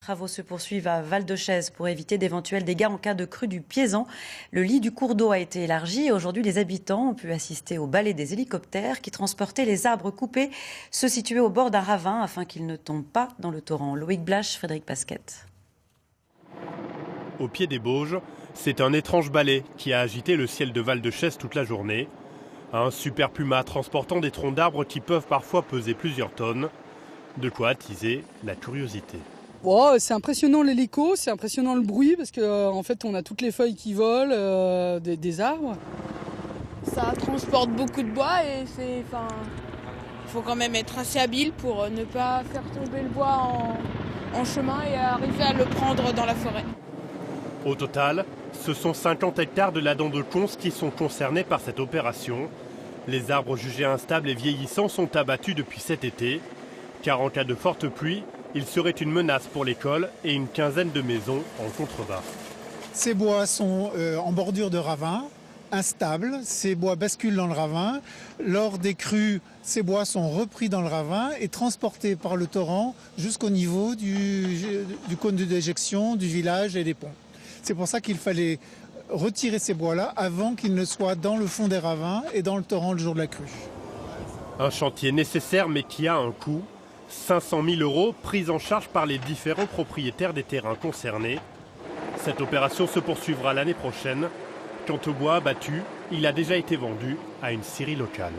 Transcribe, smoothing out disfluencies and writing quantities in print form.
Travaux se poursuivent à Val-de-Chaise pour éviter d'éventuels dégâts en cas de crue du Piézan. Le lit du cours d'eau a été élargi et aujourd'hui les habitants ont pu assister au balai des hélicoptères qui transportaient les arbres coupés, ceux situés au bord d'un ravin afin qu'ils ne tombent pas dans le torrent. Loïc Blache, Frédéric Pasquette. Au pied des Bauges, c'est un étrange balai qui a agité le ciel de Val-de-Chaise toute la journée. Un super puma transportant des troncs d'arbres qui peuvent parfois peser plusieurs tonnes. De quoi attiser la curiosité. Oh, c'est impressionnant l'hélico, c'est impressionnant le bruit parce qu'en fait on a toutes les feuilles qui volent des arbres. Ça transporte beaucoup de bois et il faut quand même être assez habile pour ne pas faire tomber le bois en chemin et arriver à le prendre dans la forêt. Au total, ce sont 50 hectares de la dent de Cons qui sont concernés par cette opération. Les arbres jugés instables et vieillissants sont abattus depuis cet été, car en cas de forte pluie, il serait une menace pour l'école et une quinzaine de maisons en contrebas. Ces bois sont en bordure de ravin, instables. Ces bois basculent dans le ravin. Lors des crues, ces bois sont repris dans le ravin et transportés par le torrent jusqu'au niveau du cône de déjection, du village et des ponts. C'est pour ça qu'il fallait retirer ces bois-là avant qu'ils ne soient dans le fond des ravins et dans le torrent le jour de la crue. Un chantier nécessaire mais qui a un coût. 500 000 € pris en charge par les différents propriétaires des terrains concernés. Cette opération se poursuivra l'année prochaine. Quant au bois abattu, il a déjà été vendu à une scierie locale.